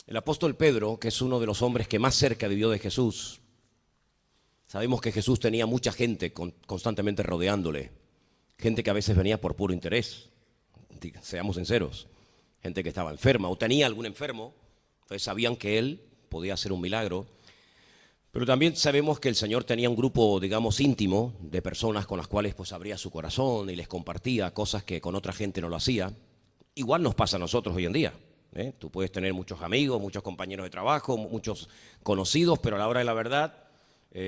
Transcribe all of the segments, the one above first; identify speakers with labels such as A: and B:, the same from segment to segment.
A: El apóstol Pedro, que es uno de los hombres que más cerca vivió de Jesús, sabemos que Jesús tenía mucha gente constantemente rodeándole, gente que a veces venía por puro interés, seamos sinceros, gente que estaba enferma o tenía algún enfermo, entonces sabían que él podía hacer un milagro. Pero también sabemos que el Señor tenía un grupo, digamos, íntimo de personas con las cuales pues abría su corazón y les compartía cosas que con otra gente no lo hacía. Igual nos pasa a nosotros hoy en día. Tú puedes tener muchos amigos, muchos compañeros de trabajo, muchos conocidos, pero a la hora de la verdad,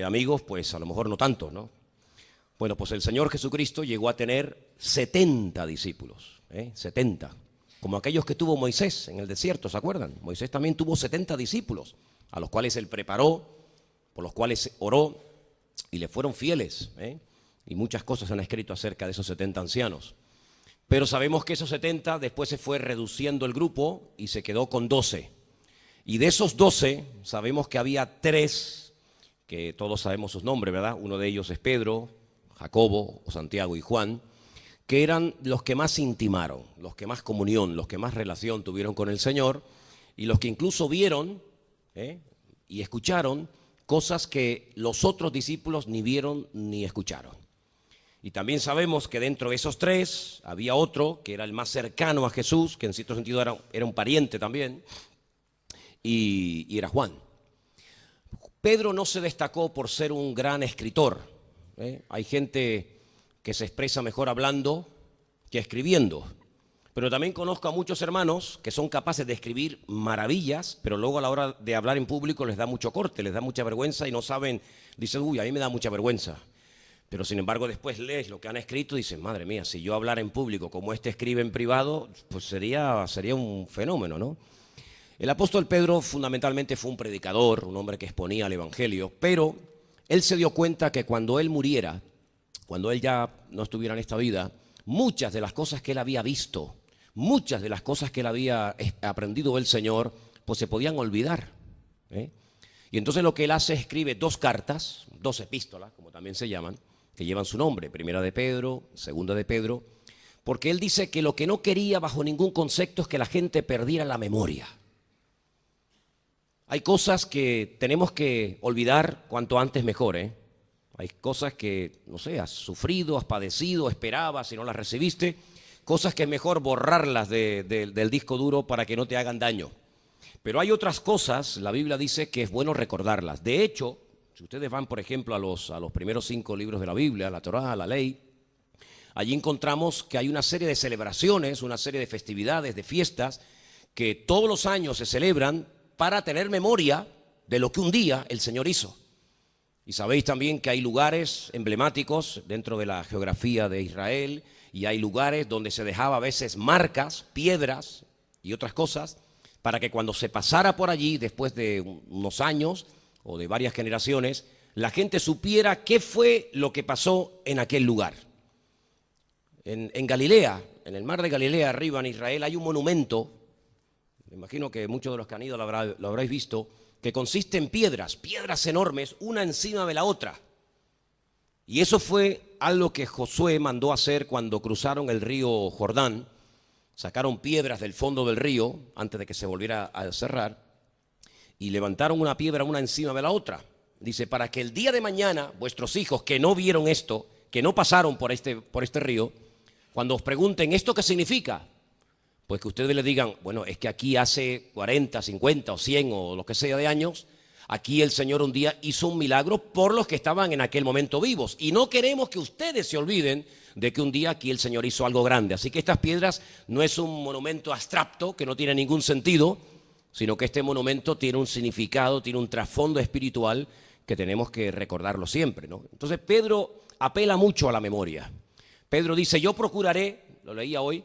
A: amigos, pues a lo mejor no tanto, ¿no? Bueno, pues el Señor Jesucristo llegó a tener 70 discípulos, 70, como aquellos que tuvo Moisés en el desierto, ¿se acuerdan? Moisés también tuvo 70 discípulos, a los cuales él preparó, por los cuales oró y le fueron fieles, y muchas cosas se han escrito acerca de esos 70 ancianos. Pero sabemos que esos 70 después se fue reduciendo el grupo y se quedó con 12. Y de esos 12 sabemos que había 3, que todos sabemos sus nombres, ¿verdad? Uno de ellos es Pedro, Jacobo, Santiago y Juan, que eran los que más intimaron, los que más comunión, los que más relación tuvieron con el Señor y los que incluso vieron y escucharon cosas que los otros discípulos ni vieron ni escucharon. Y también sabemos que dentro de esos 3 había otro que era el más cercano a Jesús, que en cierto sentido era un pariente también, y era Juan. Pedro no se destacó por ser un gran escritor. Hay gente que se expresa mejor hablando que escribiendo. Pero también conozco a muchos hermanos que son capaces de escribir maravillas, pero luego a la hora de hablar en público les da mucho corte, les da mucha vergüenza y no saben, dicen, uy, a mí me da mucha vergüenza. Pero sin embargo después lees lo que han escrito y dices, madre mía, si yo hablara en público como este escribe en privado, pues sería un fenómeno, ¿no? El apóstol Pedro fundamentalmente fue un predicador, un hombre que exponía el evangelio, pero él se dio cuenta que cuando él muriera, cuando él ya no estuviera en esta vida, muchas de las cosas que él había visto, muchas de las cosas que él había aprendido del Señor, pues se podían olvidar. Y entonces lo que él hace es escribe 2 cartas, 2 epístolas, como también se llaman, que llevan su nombre, primera de Pedro, segunda de Pedro, porque él dice que lo que no quería bajo ningún concepto es que la gente perdiera la memoria. Hay cosas que tenemos que olvidar cuanto antes mejor, Hay cosas que, no sé, has sufrido, has padecido, esperabas y no las recibiste, cosas que es mejor borrarlas del disco duro para que no te hagan daño. Pero hay otras cosas, la Biblia dice que es bueno recordarlas. De hecho, si ustedes van, por ejemplo, a los primeros 5 libros de la Biblia, la Torá, la Ley, allí encontramos que hay una serie de celebraciones, una serie de festividades, de fiestas, que todos los años se celebran para tener memoria de lo que un día el Señor hizo. Y sabéis también que hay lugares emblemáticos dentro de la geografía de Israel y hay lugares donde se dejaba a veces marcas, piedras y otras cosas para que cuando se pasara por allí después de unos años o de varias generaciones, la gente supiera qué fue lo que pasó en aquel lugar. En Galilea, en el mar de Galilea, arriba en Israel, hay un monumento, me imagino que muchos de los que han ido lo habréis visto, que consiste en piedras enormes, una encima de la otra. Y eso fue algo que Josué mandó hacer cuando cruzaron el río Jordán. Sacaron piedras del fondo del río antes de que se volviera a cerrar y levantaron una piedra una encima de la otra. Dice, para que el día de mañana vuestros hijos que no vieron esto, que no pasaron por este río, cuando os pregunten ¿esto qué significa? Pues que ustedes les digan, bueno, es que aquí hace 40, 50 o 100 o lo que sea de años, aquí el Señor un día hizo un milagro por los que estaban en aquel momento vivos. Y no queremos que ustedes se olviden de que un día aquí el Señor hizo algo grande. Así que estas piedras no es un monumento abstracto que no tiene ningún sentido, sino que este monumento tiene un significado, tiene un trasfondo espiritual que tenemos que recordarlo siempre, ¿no? Entonces Pedro apela mucho a la memoria. Pedro dice, yo procuraré, lo leía hoy,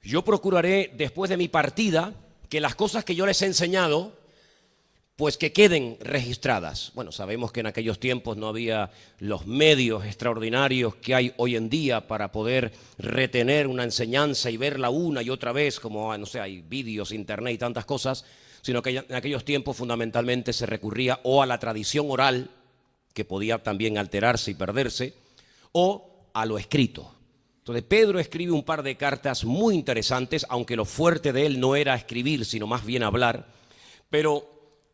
A: yo procuraré después de mi partida que las cosas que yo les he enseñado, pues que queden registradas. Bueno, sabemos que en aquellos tiempos no había los medios extraordinarios que hay hoy en día para poder retener una enseñanza y verla una y otra vez, como, no sé, hay vídeos, internet y tantas cosas, sino que en aquellos tiempos fundamentalmente se recurría o a la tradición oral, que podía también alterarse y perderse, o a lo escrito. Entonces Pedro escribe un par de cartas muy interesantes, aunque lo fuerte de él no era escribir, sino más bien hablar. Pero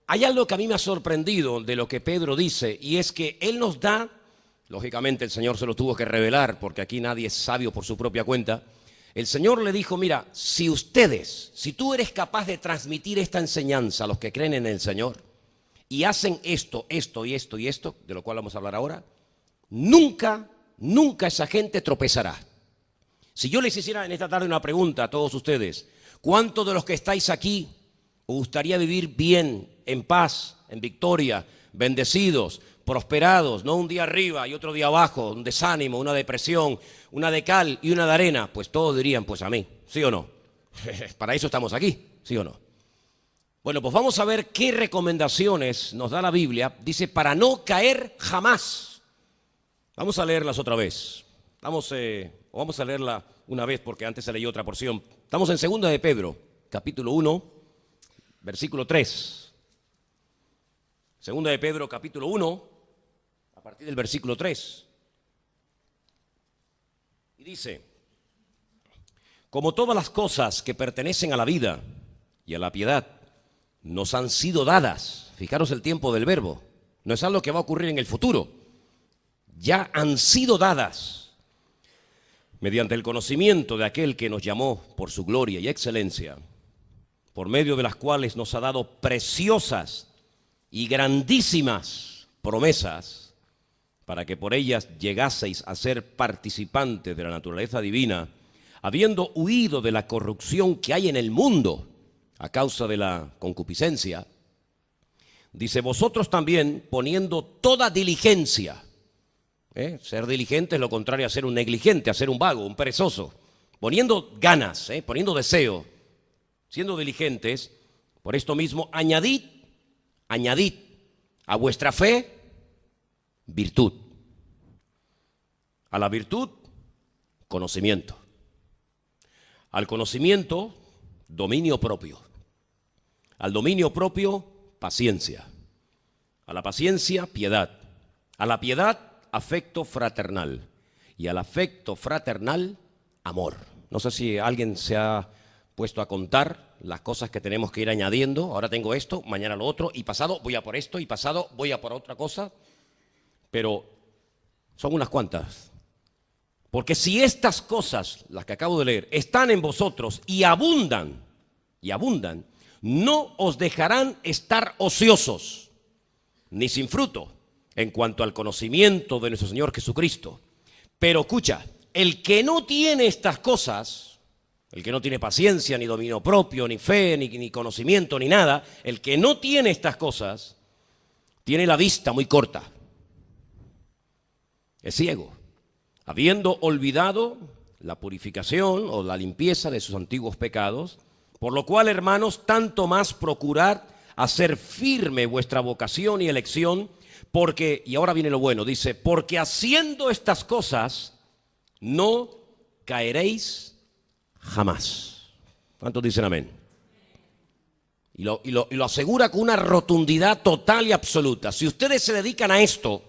A: hay algo que a mí me ha sorprendido de lo que Pedro dice, y es que él nos da, lógicamente el Señor se lo tuvo que revelar, porque aquí nadie es sabio por su propia cuenta. El Señor le dijo, mira, si tú eres capaz de transmitir esta enseñanza a los que creen en el Señor, y hacen esto, esto y esto y esto, de lo cual vamos a hablar ahora, nunca esa gente tropezará. Si yo les hiciera en esta tarde una pregunta a todos ustedes, ¿cuántos de los que estáis aquí os gustaría vivir bien, en paz, en victoria, bendecidos, prosperados, no un día arriba y otro día abajo, un desánimo, una depresión, una de cal y una de arena? Pues todos dirían, pues a mí, ¿sí o no? Para eso estamos aquí, ¿sí o no? Bueno, pues vamos a ver qué recomendaciones nos da la Biblia. Dice, para no caer jamás. Vamos a leerlas otra vez. Vamos a leerla una vez porque antes se leyó otra porción. Estamos en 2 de Pedro, capítulo 1, versículo 3. 2 de Pedro, capítulo 1, a partir del versículo 3. Y dice, como todas las cosas que pertenecen a la vida y a la piedad, nos han sido dadas. Fijaros el tiempo del verbo. No es algo que va a ocurrir en el futuro. Ya han sido dadas mediante el conocimiento de aquel que nos llamó por su gloria y excelencia, por medio de las cuales nos ha dado preciosas y grandísimas promesas, para que por ellas llegaseis a ser participantes de la naturaleza divina, habiendo huido de la corrupción que hay en el mundo a causa de la concupiscencia. Dice, vosotros también poniendo toda diligencia. Ser diligente es lo contrario a ser un negligente, a ser un vago, un perezoso. Poniendo ganas, poniendo deseo, siendo diligentes, por esto mismo añadid a vuestra fe virtud. A la virtud, conocimiento. Al conocimiento, dominio propio. Al dominio propio, paciencia. A la paciencia, piedad. A la piedad, afecto fraternal. Y al afecto fraternal, amor. No sé si alguien se ha puesto a contar las cosas que tenemos que ir añadiendo. Ahora tengo esto, mañana lo otro, y pasado voy a por esto, y pasado voy a por otra cosa. Pero son unas cuantas. Porque si estas cosas, las que acabo de leer, están en vosotros y abundan, no os dejarán estar ociosos, ni sin fruto, en cuanto al conocimiento de nuestro Señor Jesucristo. Pero escucha, el que no tiene estas cosas, el que no tiene paciencia, ni dominio propio, ni fe, ni conocimiento, ni nada, el que no tiene estas cosas, tiene la vista muy corta. Es ciego, habiendo olvidado la purificación o la limpieza de sus antiguos pecados. Por lo cual, hermanos, tanto más procurad hacer firme vuestra vocación y elección, porque, y ahora viene lo bueno, dice, porque haciendo estas cosas no caeréis jamás. ¿Cuántos dicen amén? Y lo asegura con una rotundidad total y absoluta. Si ustedes se dedican a esto,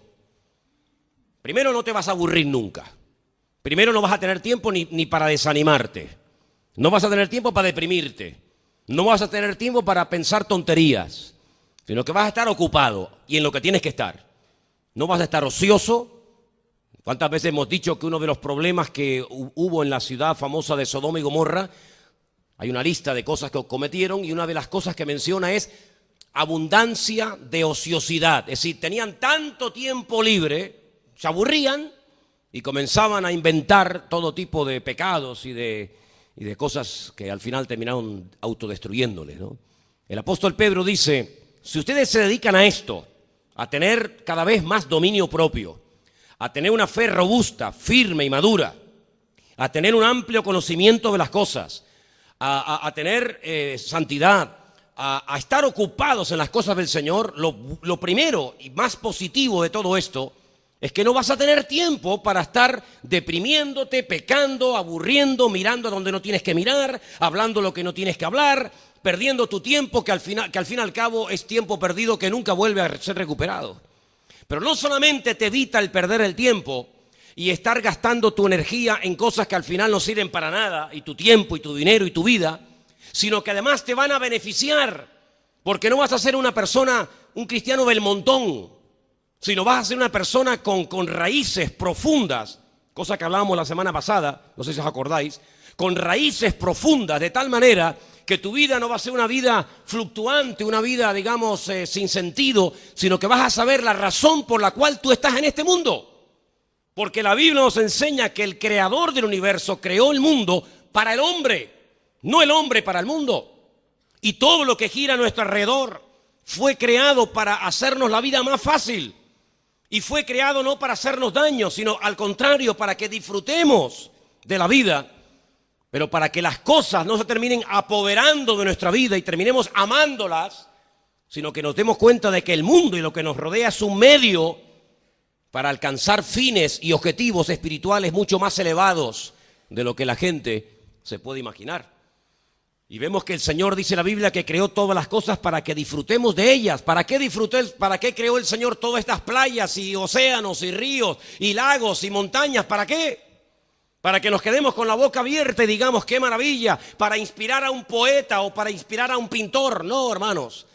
A: primero no te vas a aburrir nunca. Primero no vas a tener tiempo ni para desanimarte. No vas a tener tiempo para deprimirte. No vas a tener tiempo para pensar tonterías. Sino que vas a estar ocupado y en lo que tienes que estar. No vas a estar ocioso. ¿Cuántas veces hemos dicho que uno de los problemas que hubo en la ciudad famosa de Sodoma y Gomorra, hay una lista de cosas que cometieron y una de las cosas que menciona es abundancia de ociosidad? Es decir, tenían tanto tiempo libre, se aburrían y comenzaban a inventar todo tipo de pecados y de cosas que al final terminaron autodestruyéndoles, ¿no? El apóstol Pedro dice, si ustedes se dedican a esto, a tener cada vez más dominio propio, a tener una fe robusta, firme y madura, a tener un amplio conocimiento de las cosas, a tener santidad, a estar ocupados en las cosas del Señor, lo primero y más positivo de todo esto es que no vas a tener tiempo para estar deprimiéndote, pecando, aburriendo, mirando a donde no tienes que mirar, hablando lo que no tienes que hablar, perdiendo tu tiempo que al fin y al cabo es tiempo perdido que nunca vuelve a ser recuperado. Pero no solamente te evita el perder el tiempo y estar gastando tu energía en cosas que al final no sirven para nada, y tu tiempo y tu dinero y tu vida, sino que además te van a beneficiar, Porque no vas a ser una persona, un cristiano del montón, sino vas a ser una persona con raíces profundas, cosa que hablábamos la semana pasada, no sé si os acordáis, con raíces profundas, de tal manera que tu vida no va a ser una vida fluctuante, una vida, digamos, sin sentido, sino que vas a saber la razón por la cual tú estás en este mundo. Porque la Biblia nos enseña que el creador del universo creó el mundo para el hombre, no el hombre para el mundo. Y todo lo que gira a nuestro alrededor fue creado para hacernos la vida más fácil. Y fue creado no para hacernos daño, sino al contrario, para que disfrutemos de la vida, pero para que las cosas no se terminen apoderando de nuestra vida y terminemos amándolas, sino que nos demos cuenta de que el mundo y lo que nos rodea es un medio para alcanzar fines y objetivos espirituales mucho más elevados de lo que la gente se puede imaginar. Y vemos que el Señor, dice la Biblia, que creó todas las cosas para que disfrutemos de ellas. ¿Para qué creó el Señor todas estas playas y océanos y ríos y lagos y montañas? ¿Para qué? Para que nos quedemos con la boca abierta y digamos qué maravilla, para inspirar a un poeta o para inspirar a un pintor. No, hermanos.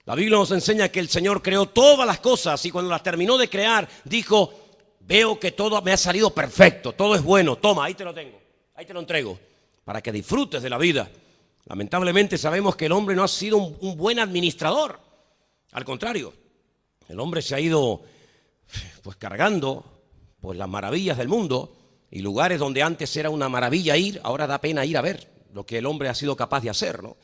A: La Biblia nos enseña que el Señor creó todas las cosas y cuando las terminó de crear dijo, veo que todo me ha salido perfecto, todo es bueno, toma, ahí te lo tengo, ahí te lo entrego, para que disfrutes de la vida. Lamentablemente sabemos que el hombre no ha sido un buen administrador. Al contrario, el hombre se ha ido pues cargando pues las maravillas del mundo y lugares donde antes era una maravilla ir, ahora da pena ir a ver lo que el hombre ha sido capaz de hacer, ¿no?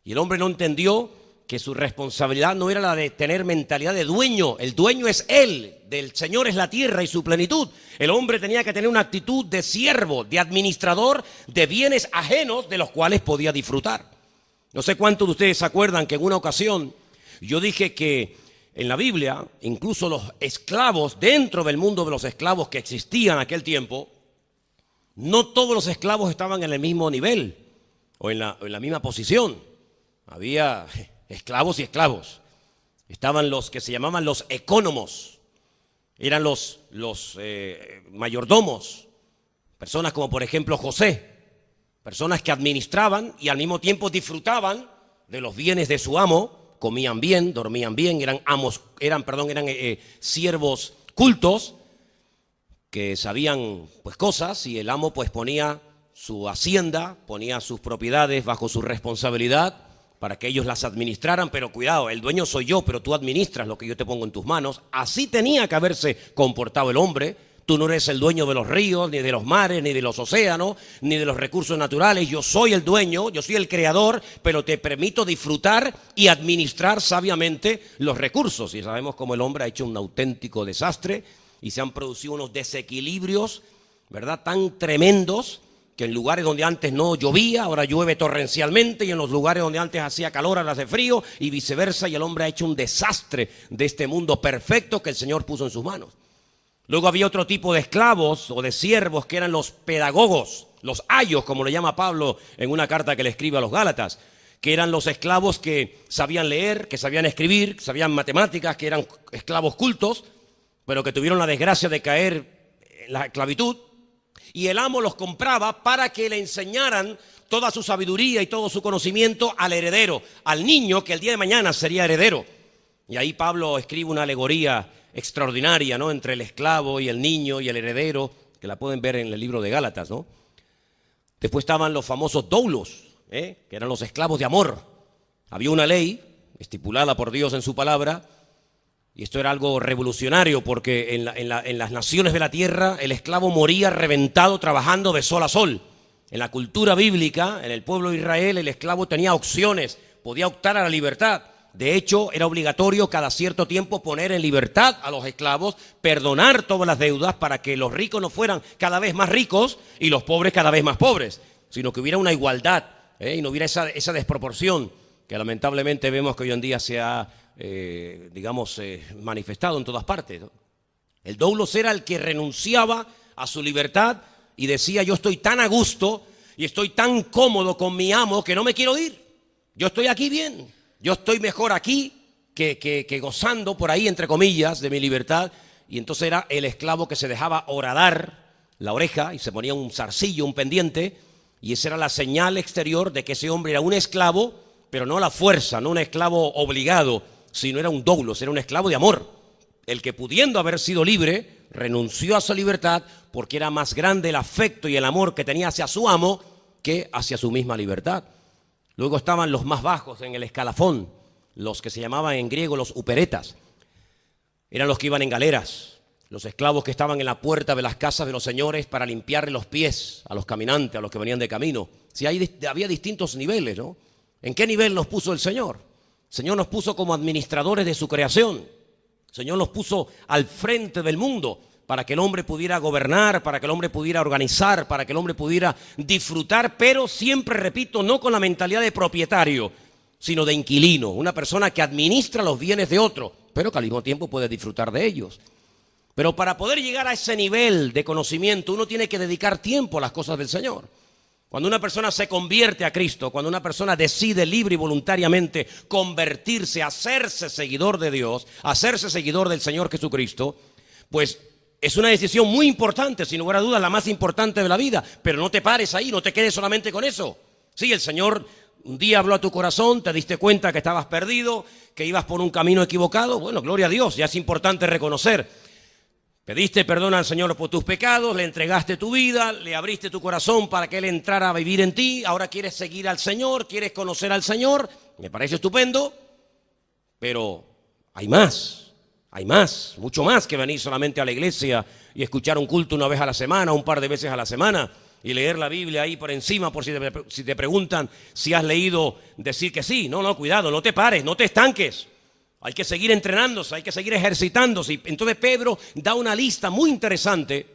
A: Y el hombre no entendió que su responsabilidad no era la de tener mentalidad de dueño. El dueño es él, del Señor es la tierra y su plenitud. El hombre tenía que tener una actitud de siervo, de administrador de bienes ajenos de los cuales podía disfrutar. No sé cuántos de ustedes se acuerdan que en una ocasión yo dije que en la Biblia, incluso los esclavos, dentro del mundo de los esclavos que existían en aquel tiempo, no todos los esclavos estaban en el mismo nivel o en la misma posición. Había esclavos y esclavos. Estaban los que se llamaban los ecónomos. Eran los mayordomos. Personas como por ejemplo José. Personas que administraban y al mismo tiempo disfrutaban de los bienes de su amo. Comían bien, dormían bien, eran siervos cultos que sabían pues cosas y el amo pues ponía su hacienda, ponía sus propiedades bajo su responsabilidad para que ellos las administraran, pero cuidado, el dueño soy yo, pero tú administras lo que yo te pongo en tus manos. Así tenía que haberse comportado el hombre. Tú no eres el dueño de los ríos, ni de los mares, ni de los océanos, ni de los recursos naturales. Yo soy el dueño, yo soy el creador, pero te permito disfrutar y administrar sabiamente los recursos. Y sabemos cómo el hombre ha hecho un auténtico desastre y se han producido unos desequilibrios, ¿verdad?, tan tremendos, que en lugares donde antes no llovía, ahora llueve torrencialmente, y en los lugares donde antes hacía calor, ahora hace frío, y viceversa, y el hombre ha hecho un desastre de este mundo perfecto que el Señor puso en sus manos. Luego había otro tipo de esclavos o de siervos que eran los pedagogos, los ayos, como le llama Pablo en una carta que le escribe a los Gálatas, que eran los esclavos que sabían leer, que sabían escribir, que sabían matemáticas, que eran esclavos cultos, pero que tuvieron la desgracia de caer en la esclavitud. Y el amo los compraba para que le enseñaran toda su sabiduría y todo su conocimiento al heredero, al niño que el día de mañana sería heredero. Y ahí Pablo escribe una alegoría extraordinaria, ¿no?, entre el esclavo y el niño y el heredero, que la pueden ver en el libro de Gálatas, ¿no? Después estaban los famosos doulos, que eran los esclavos de amor. Había una ley estipulada por Dios en su palabra. Y esto era algo revolucionario porque en las naciones de la tierra el esclavo moría reventado trabajando de sol a sol. En la cultura bíblica, en el pueblo de Israel, el esclavo tenía opciones, podía optar a la libertad. De hecho, era obligatorio cada cierto tiempo poner en libertad a los esclavos, perdonar todas las deudas para que los ricos no fueran cada vez más ricos y los pobres cada vez más pobres, sino que hubiera una igualdad y no hubiera esa desproporción que lamentablemente vemos que hoy en día se ha manifestado en todas partes, ¿no? El doulos era el que renunciaba a su libertad y decía: yo estoy tan a gusto y estoy tan cómodo con mi amo que no me quiero ir. Yo estoy aquí bien, yo estoy mejor aquí que gozando por ahí, entre comillas, de mi libertad. Y entonces era el esclavo que se dejaba horadar la oreja y se ponía un zarcillo, un pendiente, y esa era la señal exterior de que ese hombre era un esclavo pero no a la fuerza, no un esclavo obligado, sino era un doulos, era un esclavo de amor. El que pudiendo haber sido libre, renunció a su libertad porque era más grande el afecto y el amor que tenía hacia su amo que hacia su misma libertad. Luego estaban los más bajos en el escalafón, los que se llamaban en griego los uperetas. Eran los que iban en galeras, los esclavos que estaban en la puerta de las casas de los señores para limpiarle los pies a los caminantes, a los que venían de camino. Sí, había distintos niveles, ¿no? ¿En qué nivel nos puso el Señor? El Señor nos puso como administradores de su creación. El Señor nos puso al frente del mundo para que el hombre pudiera gobernar, para que el hombre pudiera organizar, para que el hombre pudiera disfrutar, pero siempre, repito, no con la mentalidad de propietario, sino de inquilino, una persona que administra los bienes de otro, pero que al mismo tiempo puede disfrutar de ellos. Pero para poder llegar a ese nivel de conocimiento, uno tiene que dedicar tiempo a las cosas del Señor. Cuando una persona se convierte a Cristo, cuando una persona decide libre y voluntariamente convertirse, hacerse seguidor de Dios, hacerse seguidor del Señor Jesucristo, pues es una decisión muy importante, sin lugar a dudas, la más importante de la vida. Pero no te pares ahí, no te quedes solamente con eso. Sí, el Señor un día habló a tu corazón, te diste cuenta que estabas perdido, que ibas por un camino equivocado. Bueno, gloria a Dios, ya es importante reconocer. Pediste perdón al Señor por tus pecados, le entregaste tu vida, le abriste tu corazón para que Él entrara a vivir en ti. Ahora quieres seguir al Señor, quieres conocer al Señor. Me parece estupendo, pero hay más, mucho más que venir solamente a la iglesia y escuchar un culto una vez a la semana, un par de veces a la semana y leer la Biblia ahí por encima por si te preguntan si has leído, decir que sí. No, cuidado, no te pares, no te estanques. Hay que seguir entrenándose, hay que seguir ejercitándose. Y entonces Pedro da una lista muy interesante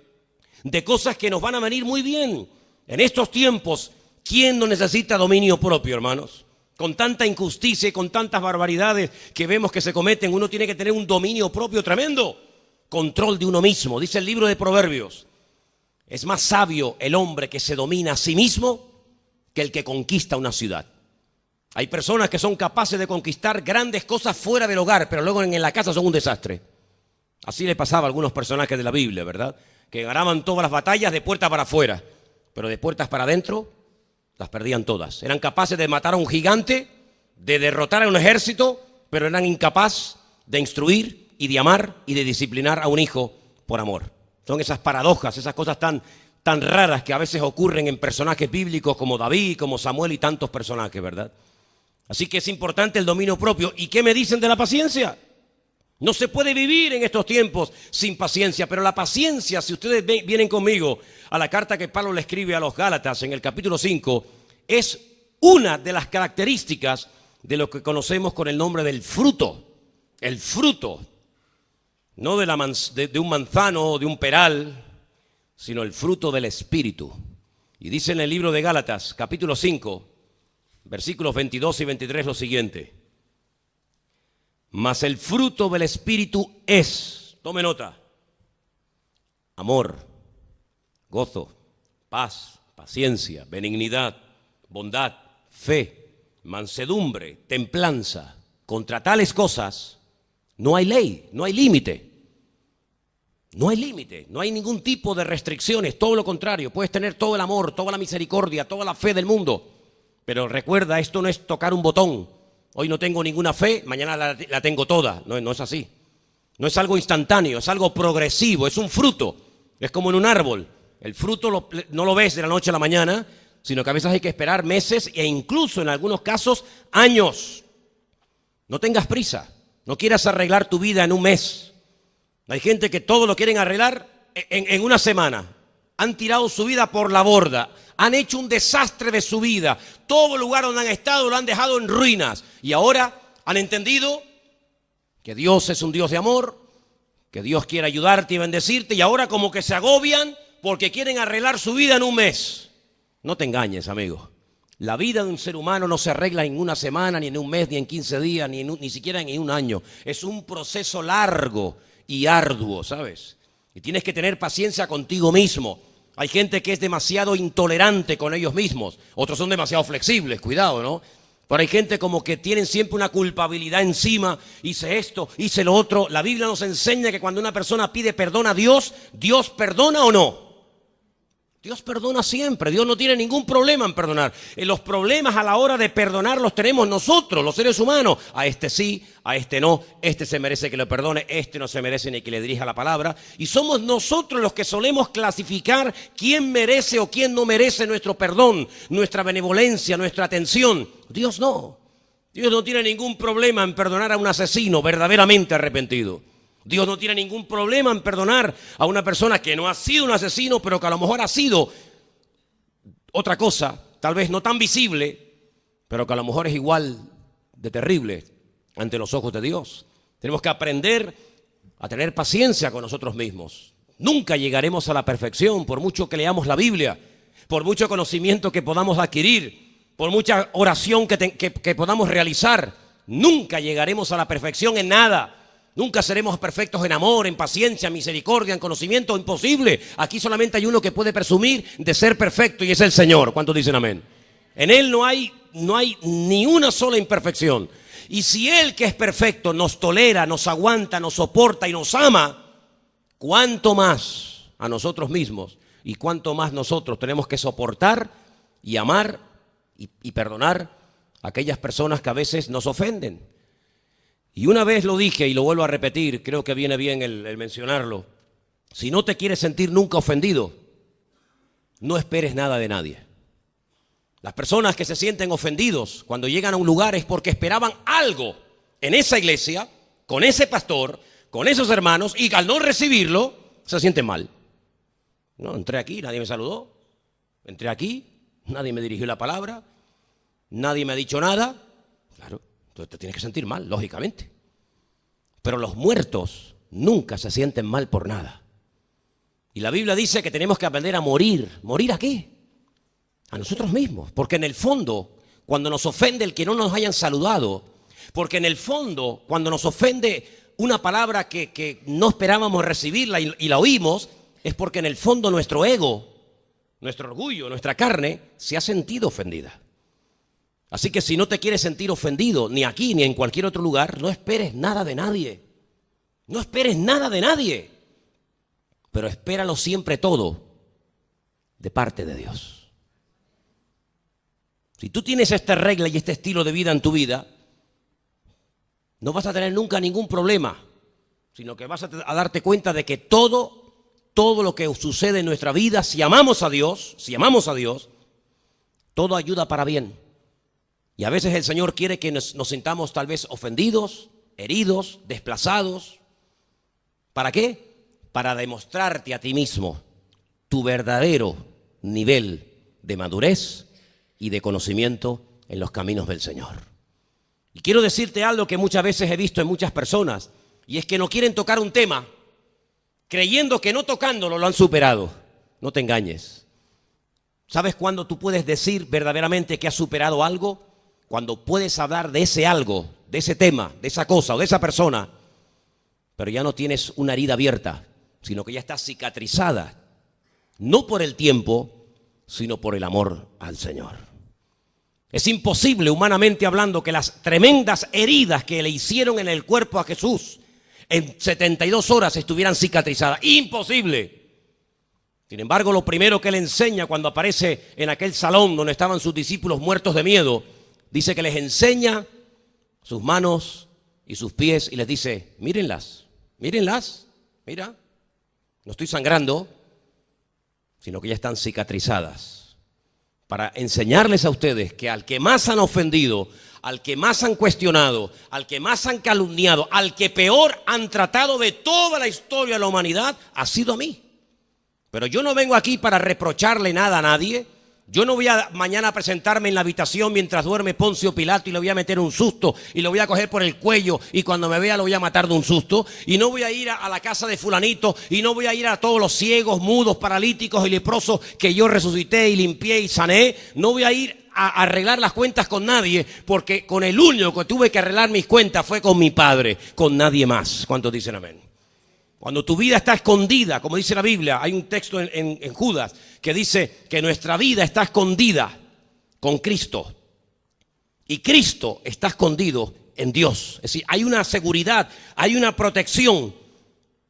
A: de cosas que nos van a venir muy bien. En estos tiempos, ¿quién no necesita dominio propio, hermanos? Con tanta injusticia y con tantas barbaridades que vemos que se cometen, uno tiene que tener un dominio propio tremendo. Control de uno mismo. Dice el libro de Proverbios: es más sabio el hombre que se domina a sí mismo que el que conquista una ciudad. Hay personas que son capaces de conquistar grandes cosas fuera del hogar, pero luego en la casa son un desastre. Así le pasaba a algunos personajes de la Biblia, ¿verdad? Que ganaban todas las batallas de puertas para afuera, pero de puertas para adentro las perdían todas. Eran capaces de matar a un gigante, de derrotar a un ejército, pero eran incapaces de instruir y de amar y de disciplinar a un hijo por amor. Son esas paradojas, esas cosas tan raras que a veces ocurren en personajes bíblicos como David, como Samuel y tantos personajes, ¿verdad? Así que es importante el dominio propio. ¿Y qué me dicen de la paciencia? No se puede vivir en estos tiempos sin paciencia, pero la paciencia, si ustedes vienen conmigo a la carta que Pablo le escribe a los Gálatas en el capítulo 5, es una de las características de lo que conocemos con el nombre del fruto. El fruto, no de un manzano o de un peral, sino el fruto del Espíritu. Y dice en el libro de Gálatas, capítulo 5, versículos 22 y 23 lo siguiente: mas el fruto del Espíritu es, tome nota, amor, gozo, paz, paciencia, benignidad, bondad, fe, mansedumbre, templanza. Contra tales cosas no hay ley, no hay límite. No hay límite, no hay ningún tipo de restricciones, todo lo contrario. Puedes tener todo el amor, toda la misericordia, toda la fe del mundo. Pero recuerda, esto no es tocar un botón. Hoy no tengo ninguna fe, mañana la tengo toda. No es así. No es algo instantáneo, es algo progresivo, es un fruto. Es como en un árbol. El fruto no lo ves de la noche a la mañana, sino que a veces hay que esperar meses e incluso en algunos casos años. No tengas prisa, no quieras arreglar tu vida en un mes. Hay gente que todo lo quieren arreglar en una semana. Han tirado su vida por la borda, han hecho un desastre de su vida. Todo lugar donde han estado lo han dejado en ruinas. Y ahora han entendido que Dios es un Dios de amor, que Dios quiere ayudarte y bendecirte, y ahora como que se agobian porque quieren arreglar su vida en un mes. No te engañes, amigo. La vida de un ser humano no se arregla en una semana, ni en un mes, ni en 15 días, ni siquiera en un año. Es un proceso largo y arduo, ¿sabes? Y tienes que tener paciencia contigo mismo. Hay gente que es demasiado intolerante con ellos mismos. Otros son demasiado flexibles, cuidado, ¿no? Pero hay gente como que tienen siempre una culpabilidad encima. Hice esto, hice lo otro. La Biblia nos enseña que cuando una persona pide perdón a Dios, ¿Dios perdona o no? Dios perdona siempre, Dios no tiene ningún problema en perdonar. Los problemas a la hora de perdonar los tenemos nosotros, los seres humanos. A este sí, a este no, este se merece que lo perdone, este no se merece ni que le dirija la palabra. Y somos nosotros los que solemos clasificar quién merece o quién no merece nuestro perdón, nuestra benevolencia, nuestra atención. Dios no. Dios no tiene ningún problema en perdonar a un asesino verdaderamente arrepentido. Dios no tiene ningún problema en perdonar a una persona que no ha sido un asesino, pero que a lo mejor ha sido otra cosa, tal vez no tan visible, pero que a lo mejor es igual de terrible ante los ojos de Dios. Tenemos que aprender a tener paciencia con nosotros mismos. Nunca llegaremos a la perfección, por mucho que leamos la Biblia, por mucho conocimiento que podamos adquirir, por mucha oración que podamos realizar. Nunca llegaremos a la perfección en nada. Nunca seremos perfectos en amor, en paciencia, en misericordia, en conocimiento, imposible. Aquí solamente hay uno que puede presumir de ser perfecto y es el Señor. ¿Cuántos dicen amén? En Él no hay ni una sola imperfección. Y si Él, que es perfecto, nos tolera, nos aguanta, nos soporta y nos ama, ¿cuánto más a nosotros mismos y cuánto más nosotros tenemos que soportar y amar y perdonar a aquellas personas que a veces nos ofenden? Y una vez lo dije y lo vuelvo a repetir, creo que viene bien el mencionarlo. Si no te quieres sentir nunca ofendido, no esperes nada de nadie. Las personas que se sienten ofendidos cuando llegan a un lugar es porque esperaban algo en esa iglesia, con ese pastor, con esos hermanos, y al no recibirlo, se sienten mal. No, entré aquí, nadie me saludó. Entré aquí, nadie me dirigió la palabra, nadie me ha dicho nada. Claro. Entonces te tienes que sentir mal, lógicamente. Pero los muertos nunca se sienten mal por nada. Y la Biblia dice que tenemos que aprender a morir. ¿Morir a qué? A nosotros mismos. Porque en el fondo, cuando nos ofende el que no nos hayan saludado, porque en el fondo, cuando nos ofende una palabra que no esperábamos recibirla y la oímos, es porque en el fondo nuestro ego, nuestro orgullo, nuestra carne, se ha sentido ofendida. Así que si no te quieres sentir ofendido, ni aquí ni en cualquier otro lugar, no esperes nada de nadie. No esperes nada de nadie. Pero espéralo siempre todo de parte de Dios. Si tú tienes esta regla y este estilo de vida en tu vida, no vas a tener nunca ningún problema, sino que vas a darte cuenta de que todo lo que sucede en nuestra vida, si amamos a Dios, todo ayuda para bien. Y a veces el Señor quiere que nos sintamos tal vez ofendidos, heridos, desplazados. ¿Para qué? Para demostrarte a ti mismo tu verdadero nivel de madurez y de conocimiento en los caminos del Señor. Y quiero decirte algo que muchas veces he visto en muchas personas, y es que no quieren tocar un tema creyendo que no tocándolo lo han superado. No te engañes. ¿Sabes cuándo tú puedes decir verdaderamente que has superado algo? Cuando puedes hablar de ese algo, de ese tema, de esa cosa o de esa persona, pero ya no tienes una herida abierta, sino que ya está cicatrizada, no por el tiempo, sino por el amor al Señor. Es imposible, humanamente hablando, que las tremendas heridas que le hicieron en el cuerpo a Jesús en 72 horas estuvieran cicatrizadas. ¡Imposible! Sin embargo, lo primero que le enseña cuando aparece en aquel salón donde estaban sus discípulos muertos de miedo, dice que les enseña sus manos y sus pies y les dice, mírenlas, mira, no estoy sangrando, sino que ya están cicatrizadas. Para enseñarles a ustedes que al que más han ofendido, al que más han cuestionado, al que más han calumniado, al que peor han tratado de toda la historia de la humanidad, ha sido a mí. Pero yo no vengo aquí para reprocharle nada a nadie. Yo no voy a mañana presentarme en la habitación mientras duerme Poncio Pilato y le voy a meter un susto y lo voy a coger por el cuello y cuando me vea lo voy a matar de un susto. Y no voy a ir a la casa de fulanito y no voy a ir a todos los ciegos, mudos, paralíticos y leprosos que yo resucité y limpié y sané. No voy a ir a arreglar las cuentas con nadie, porque con el único que tuve que arreglar mis cuentas fue con mi Padre, con nadie más. ¿Cuántos dicen amén? Cuando tu vida está escondida, como dice la Biblia, hay un texto en Judas que dice que nuestra vida está escondida con Cristo. Y Cristo está escondido en Dios. Es decir, hay una seguridad, hay una protección,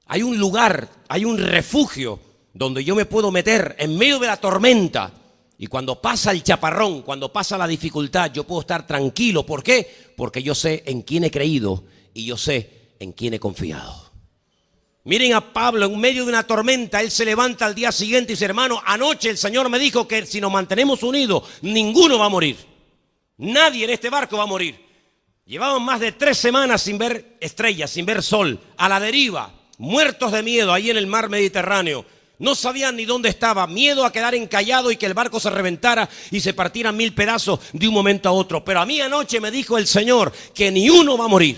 A: hay un lugar, hay un refugio donde yo me puedo meter en medio de la tormenta y cuando pasa el chaparrón, cuando pasa la dificultad, yo puedo estar tranquilo. ¿Por qué? Porque yo sé en quién he creído y yo sé en quién he confiado. Miren a Pablo en medio de una tormenta, él se levanta al día siguiente y dice: hermano, anoche el Señor me dijo que si nos mantenemos unidos, ninguno va a morir. Nadie en este barco va a morir. Llevaban más de 3 semanas sin ver estrellas, sin ver sol, a la deriva, muertos de miedo ahí en el mar Mediterráneo. No sabían ni dónde estaba, miedo a quedar encallado y que el barco se reventara y se partiera en 1000 pedazos de un momento a otro. Pero a mí anoche me dijo el Señor que ni uno va a morir.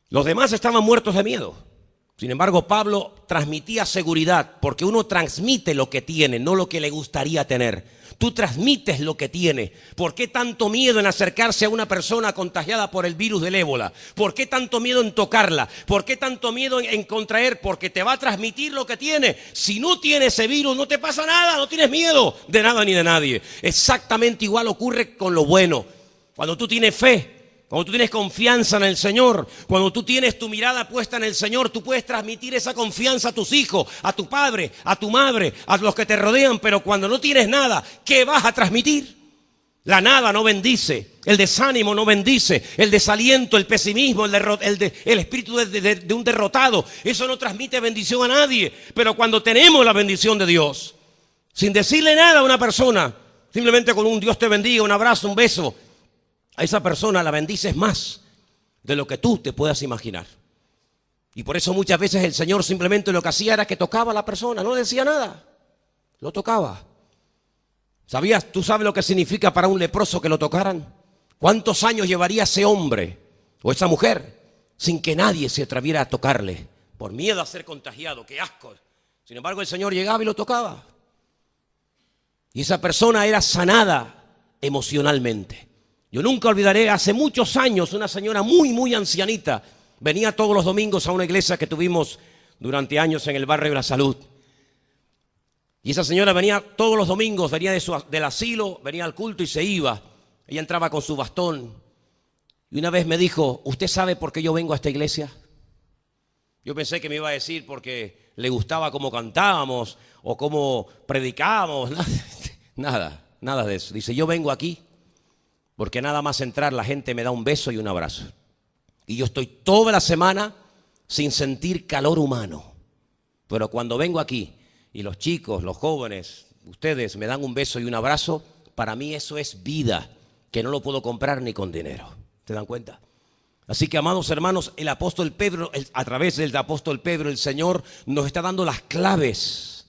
A: Los demás estaban muertos de miedo. Sin embargo, Pablo transmitía seguridad, porque uno transmite lo que tiene, no lo que le gustaría tener. Tú transmites lo que tiene. ¿Por qué tanto miedo en acercarse a una persona contagiada por el virus del ébola? ¿Por qué tanto miedo en tocarla? ¿Por qué tanto miedo en contraer? Porque te va a transmitir lo que tiene. Si no tienes ese virus, no te pasa nada, no tienes miedo de nada ni de nadie. Exactamente igual ocurre con lo bueno. Cuando tú tienes fe, cuando tú tienes confianza en el Señor, cuando tú tienes tu mirada puesta en el Señor, tú puedes transmitir esa confianza a tus hijos, a tu padre, a tu madre, a los que te rodean. Pero cuando no tienes nada, ¿qué vas a transmitir? La nada no bendice, el desánimo no bendice, el desaliento, el pesimismo, el espíritu de un derrotado, eso no transmite bendición a nadie. Pero cuando tenemos la bendición de Dios, sin decirle nada a una persona, simplemente con un Dios te bendiga, un abrazo, un beso, a esa persona la bendices más de lo que tú te puedas imaginar. Y por eso muchas veces el Señor simplemente lo que hacía era que tocaba a la persona, no decía nada, lo tocaba. ¿Sabías? ¿Tú sabes lo que significa para un leproso que lo tocaran? ¿Cuántos años llevaría ese hombre o esa mujer sin que nadie se atreviera a tocarle por miedo a ser contagiado? ¡Qué asco! Sin embargo, el Señor llegaba y lo tocaba. Y esa persona era sanada emocionalmente. Yo nunca olvidaré, hace muchos años, una señora muy ancianita venía todos los domingos a una iglesia que tuvimos durante años en el barrio de La Salud. Y esa señora venía todos los domingos, venía del asilo, venía al culto y se iba. Ella entraba con su bastón. Y una vez me dijo: ¿usted sabe por qué yo vengo a esta iglesia? Yo pensé que me iba a decir porque le gustaba cómo cantábamos o cómo predicábamos. Nada de eso. Dice: yo vengo aquí porque nada más entrar la gente me da un beso y un abrazo. Y yo estoy toda la semana sin sentir calor humano. Pero cuando vengo aquí y los chicos, los jóvenes, ustedes me dan un beso y un abrazo, para mí eso es vida, que no lo puedo comprar ni con dinero. ¿Se dan cuenta? Así que, amados hermanos, el apóstol Pedro, a través del apóstol Pedro, el Señor nos está dando las claves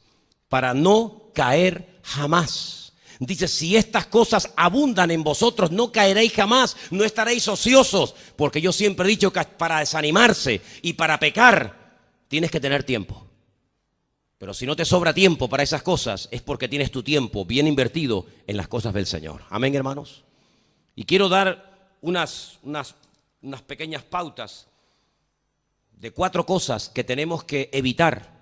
A: para no caer jamás. Dice: si estas cosas abundan en vosotros, no caeréis jamás, no estaréis ociosos. Porque yo siempre he dicho que para desanimarse y para pecar, tienes que tener tiempo. Pero si no te sobra tiempo para esas cosas, es porque tienes tu tiempo bien invertido en las cosas del Señor. Amén, hermanos. Y quiero dar unas pequeñas pautas de 4 cosas que tenemos que evitar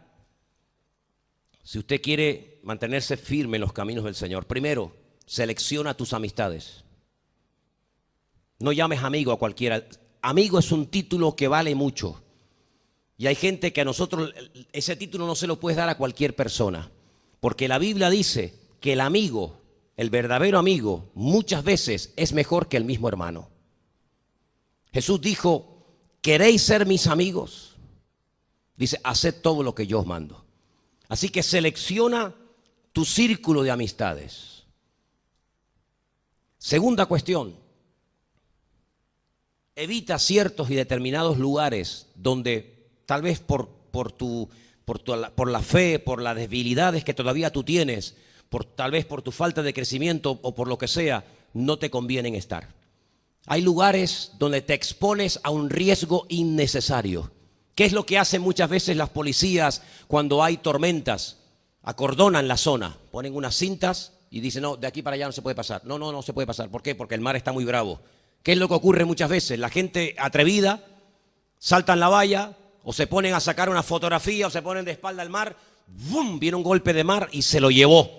A: si usted quiere mantenerse firme en los caminos del Señor. Primero, selecciona tus amistades. No llames amigo a cualquiera. Amigo es un título que vale mucho. Y hay gente que a nosotros ese título no se lo puedes dar a cualquier persona. Porque la Biblia dice que el amigo, el verdadero amigo, muchas veces es mejor que el mismo hermano. Jesús dijo: ¿queréis ser mis amigos? Dice: haced todo lo que yo os mando. Así que selecciona tu círculo de amistades. Segunda cuestión: evita ciertos y determinados lugares donde tal vez por la fe, por las debilidades que todavía tú tienes, tal vez por tu falta de crecimiento o por lo que sea, no te convienen estar. Hay lugares donde te expones a un riesgo innecesario. ¿Qué es lo que hacen muchas veces las policías cuando hay tormentas? Acordonan la zona, ponen unas cintas y dicen: no, de aquí para allá no se puede pasar. No se puede pasar. ¿Por qué? Porque el mar está muy bravo. ¿Qué es lo que ocurre muchas veces? La gente atrevida saltan la valla o se ponen a sacar una fotografía o se ponen de espalda al mar. ¡Bum! Viene un golpe de mar y se lo llevó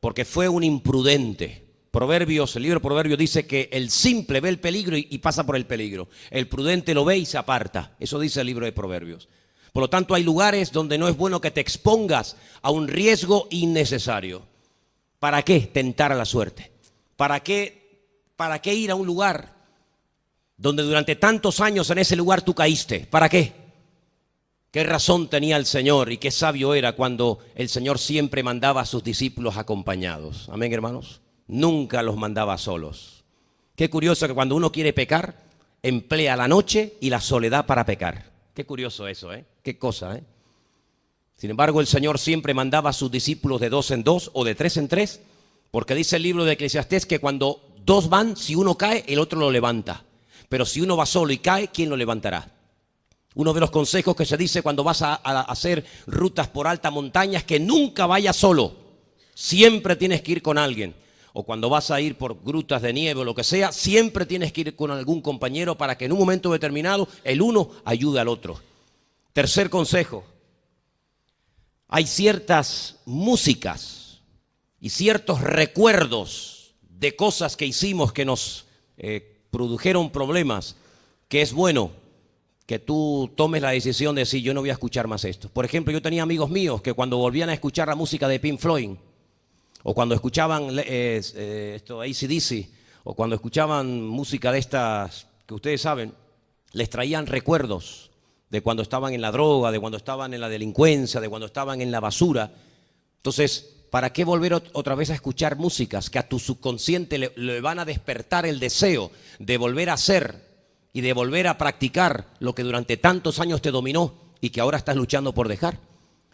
A: porque fue un imprudente. Proverbios, el libro de Proverbios dice que el simple ve el peligro y pasa por el peligro. El prudente lo ve y se aparta. Eso dice el libro de Proverbios. Por lo tanto, hay lugares donde no es bueno que te expongas a un riesgo innecesario. ¿Para qué tentar a la suerte? ¿Para qué ir a un lugar donde durante tantos años en ese lugar tú caíste? ¿Para qué? ¿Qué razón tenía el Señor y qué sabio era cuando el Señor siempre mandaba a sus discípulos acompañados? Amén, hermanos. Nunca los mandaba solos. Qué curioso que cuando uno quiere pecar, emplea la noche y la soledad para pecar. Qué curioso eso, ¿eh? Qué cosa, ¿eh? Sin embargo, el Señor siempre mandaba a sus discípulos de 2 en 2 o de 3 en 3, porque dice el libro de Eclesiastés que cuando dos van, si uno cae, el otro lo levanta. Pero si uno va solo y cae, ¿quién lo levantará? Uno de los consejos que se dice cuando vas a hacer rutas por alta montaña es que nunca vayas solo. Siempre tienes que ir con alguien. O cuando vas a ir por grutas de nieve o lo que sea, siempre tienes que ir con algún compañero para que en un momento determinado el uno ayude al otro. Tercer consejo. Hay ciertas músicas y ciertos recuerdos de cosas que hicimos que nos produjeron problemas, que es bueno que tú tomes la decisión de decir, yo no voy a escuchar más esto. Por ejemplo, yo tenía amigos míos que cuando volvían a escuchar la música de Pink Floyd, o cuando escuchaban AC/DC, o cuando escuchaban música de estas que ustedes saben, les traían recuerdos de cuando estaban en la droga, de cuando estaban en la delincuencia, de cuando estaban en la basura. Entonces, ¿para qué volver otra vez a escuchar músicas que a tu subconsciente le van a despertar el deseo de volver a hacer y de volver a practicar lo que durante tantos años te dominó y que ahora estás luchando por dejar?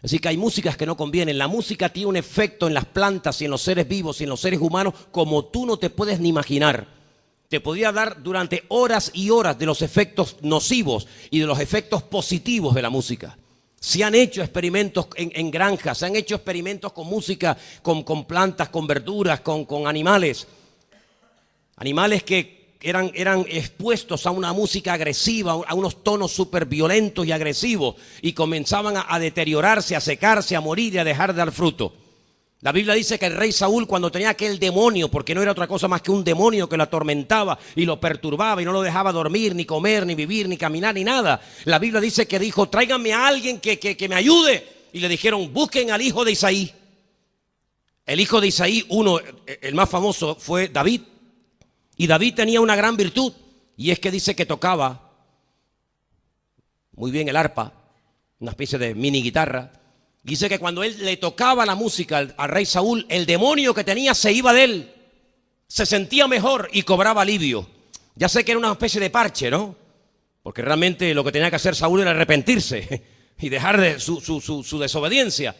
A: Así que hay músicas que no convienen. La música tiene un efecto en las plantas y en los seres vivos y en los seres humanos como tú no te puedes ni imaginar. Te podría hablar durante horas y horas de los efectos nocivos y de los efectos positivos de la música. Se han hecho experimentos en granjas, se han hecho experimentos con música, con plantas, con verduras, con animales. Animales que eran expuestos a una música agresiva, a unos tonos súper violentos y agresivos, y comenzaban a deteriorarse, a secarse, a morir y a dejar de dar fruto. La Biblia dice que el rey Saúl, cuando tenía aquel demonio, porque no era otra cosa más que un demonio que lo atormentaba y lo perturbaba y no lo dejaba dormir, ni comer, ni vivir, ni caminar, ni nada, la Biblia dice que dijo, tráiganme a alguien que me ayude. Y le dijeron, busquen al hijo de Isaí. El hijo de Isaí, el más famoso, fue David. Y David tenía una gran virtud, y es que dice que tocaba muy bien el arpa, una especie de mini guitarra. Dice que cuando él le tocaba la música al rey Saúl, el demonio que tenía se iba de él, se sentía mejor y cobraba alivio. Ya sé que era una especie de parche, ¿no? Porque realmente lo que tenía que hacer Saúl era arrepentirse y dejar de su desobediencia.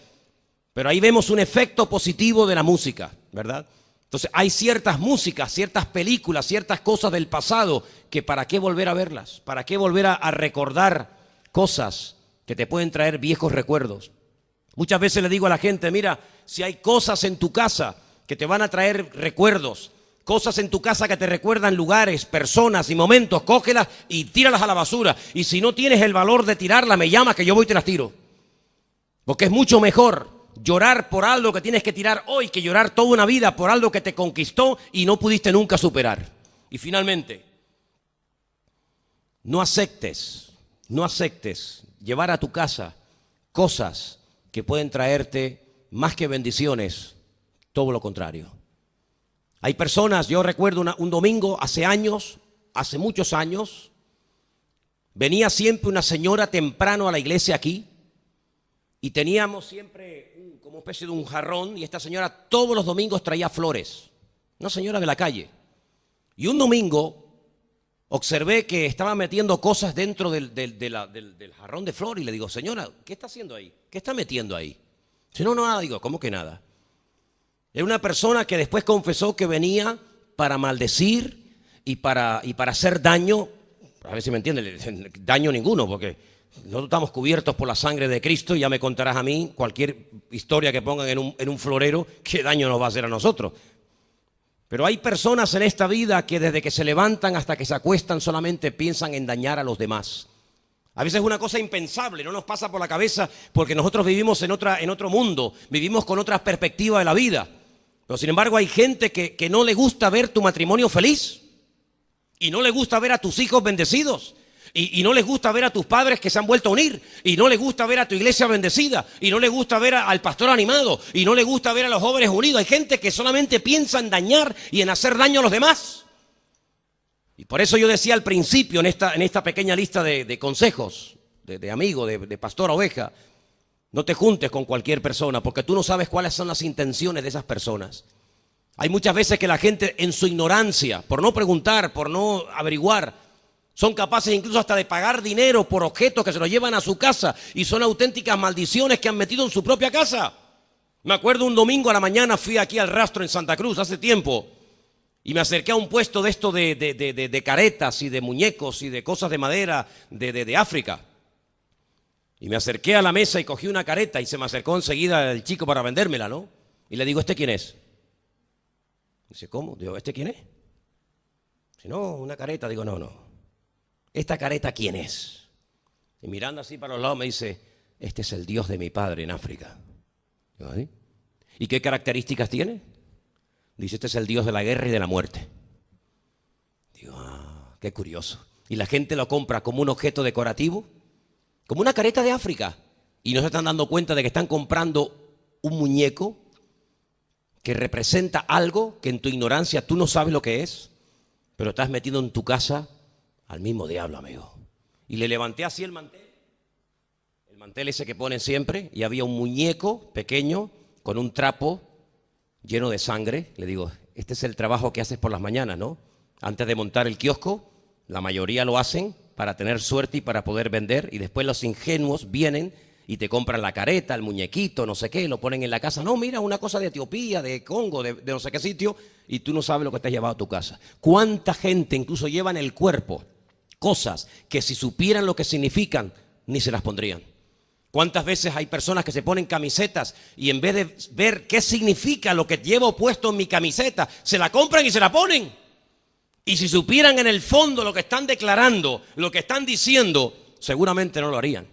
A: Pero ahí vemos un efecto positivo de la música, ¿verdad? Entonces hay ciertas músicas, ciertas películas, ciertas cosas del pasado que para qué volver a verlas, para qué volver a recordar cosas que te pueden traer viejos recuerdos. Muchas veces le digo a la gente, mira, si hay cosas en tu casa que te van a traer recuerdos, cosas en tu casa que te recuerdan lugares, personas y momentos, cógelas y tíralas a la basura. Y si no tienes el valor de tirarlas, me llamas que yo voy y te las tiro. Porque es mucho mejor llorar por algo que tienes que tirar hoy que llorar toda una vida por algo que te conquistó y no pudiste nunca superar. Y finalmente, no aceptes llevar a tu casa cosas que pueden traerte más que bendiciones, todo lo contrario. Hay personas, yo recuerdo un domingo hace años, hace muchos años, venía siempre una señora temprano a la iglesia aquí y teníamos siempre como especie de un jarrón y esta señora todos los domingos traía flores, una señora de la calle. Y un domingo observé que estaba metiendo cosas dentro del jarrón de flores y le digo, señora, ¿qué está haciendo ahí? ¿Qué está metiendo ahí? Si no, nada, digo, ¿cómo que nada? Era una persona que después confesó que venía para maldecir y para hacer daño, a ver si me entienden, daño ninguno, porque nosotros estamos cubiertos por la sangre de Cristo y ya me contarás a mí cualquier historia que pongan en un florero, qué daño nos va a hacer a nosotros. Pero hay personas en esta vida que desde que se levantan hasta que se acuestan solamente piensan en dañar a los demás. A veces es una cosa impensable, no nos pasa por la cabeza porque nosotros vivimos en otro mundo, vivimos con otra perspectiva de la vida. Pero sin embargo hay gente que no le gusta ver tu matrimonio feliz y no le gusta ver a tus hijos bendecidos Y no les gusta ver a tus padres que se han vuelto a unir. Y no les gusta ver a tu iglesia bendecida. Y no les gusta ver al pastor animado. Y no les gusta ver a los jóvenes unidos. Hay gente que solamente piensa en dañar y en hacer daño a los demás. Y por eso yo decía al principio en esta pequeña lista de consejos, de amigo, de pastor oveja, no te juntes con cualquier persona porque tú no sabes cuáles son las intenciones de esas personas. Hay muchas veces que la gente en su ignorancia, por no preguntar, por no averiguar, son capaces incluso hasta de pagar dinero por objetos que se los llevan a su casa y son auténticas maldiciones que han metido en su propia casa. Me acuerdo un domingo a la mañana fui aquí al Rastro en Santa Cruz hace tiempo y me acerqué a un puesto de esto de caretas y de muñecos y de cosas de madera de África. Y me acerqué a la mesa y cogí una careta y se me acercó enseguida el chico para vendérmela, ¿no? Y le digo, ¿este quién es? Dice, ¿cómo? Digo, ¿este quién es? Dice, no, una careta. Digo, no. ¿Esta careta quién es? Y mirando así para los lados me dice, este es el Dios de mi padre en África. Digo, ¿sí? ¿Y qué características tiene? Dice, este es el Dios de la guerra y de la muerte. Digo, qué curioso. Y la gente lo compra como un objeto decorativo, como una careta de África. Y no se están dando cuenta de que están comprando un muñeco que representa algo que en tu ignorancia tú no sabes lo que es, pero estás metido en tu casa al mismo diablo, amigo. Y le levanté así el mantel ese que ponen siempre, y había un muñeco pequeño con un trapo lleno de sangre. Le digo, este es el trabajo que haces por las mañanas, ¿no? Antes de montar el kiosco, la mayoría lo hacen para tener suerte y para poder vender, y después los ingenuos vienen y te compran la careta, el muñequito, no sé qué, lo ponen en la casa. No, mira, una cosa de Etiopía, de Congo, de no sé qué sitio, y tú no sabes lo que te has llevado a tu casa. ¿Cuánta gente incluso lleva en el cuerpo cosas que si supieran lo que significan, ni se las pondrían? ¿Cuántas veces hay personas que se ponen camisetas y en vez de ver qué significa lo que llevo puesto en mi camiseta, se la compran y se la ponen? Y si supieran en el fondo lo que están declarando, lo que están diciendo, seguramente no lo harían.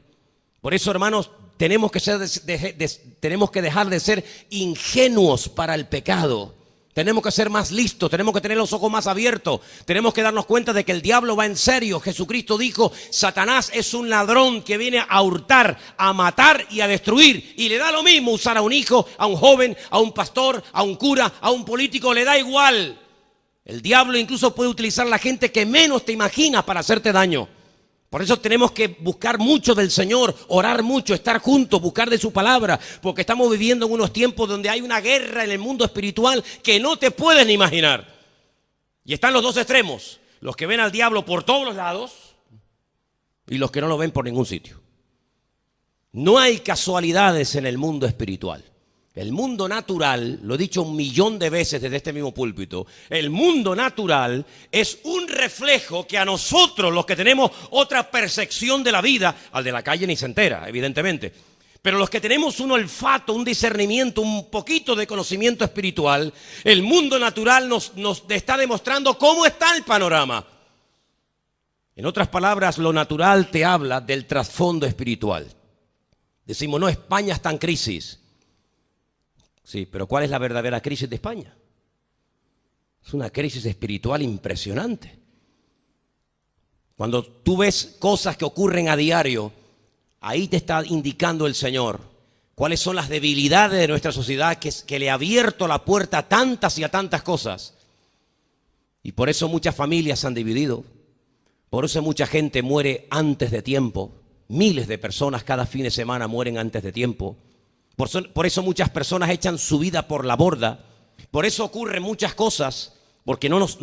A: Por eso, hermanos, tenemos que dejar de ser ingenuos para el pecado. Tenemos que ser más listos, tenemos que tener los ojos más abiertos, tenemos que darnos cuenta de que el diablo va en serio. Jesucristo dijo, Satanás es un ladrón que viene a hurtar, a matar y a destruir. Y le da lo mismo usar a un hijo, a un joven, a un pastor, a un cura, a un político, le da igual. El diablo incluso puede utilizar a la gente que menos te imaginas para hacerte daño. Por eso tenemos que buscar mucho del Señor, orar mucho, estar juntos, buscar de su palabra, porque estamos viviendo en unos tiempos donde hay una guerra en el mundo espiritual que no te puedes ni imaginar. Y están los dos extremos, los que ven al diablo por todos los lados y los que no lo ven por ningún sitio. No hay casualidades en el mundo espiritual. El mundo natural, lo he dicho 1.000.000 de veces desde este mismo púlpito, el mundo natural es un reflejo que a nosotros, los que tenemos otra percepción de la vida, al de la calle ni se entera, evidentemente, pero los que tenemos un olfato, un discernimiento, un poquito de conocimiento espiritual, el mundo natural nos está demostrando cómo está el panorama. En otras palabras, lo natural te habla del trasfondo espiritual. Decimos, no, España está en crisis. Sí, pero ¿cuál es la verdadera crisis de España? Es una crisis espiritual impresionante. Cuando tú ves cosas que ocurren a diario, ahí te está indicando el Señor cuáles son las debilidades de nuestra sociedad que le ha abierto la puerta a tantas y a tantas cosas. Y por eso muchas familias se han dividido. Por eso mucha gente muere antes de tiempo. Miles de personas cada fin de semana mueren antes de tiempo. Por eso muchas personas echan su vida por la borda. Por eso ocurren muchas cosas, porque no nos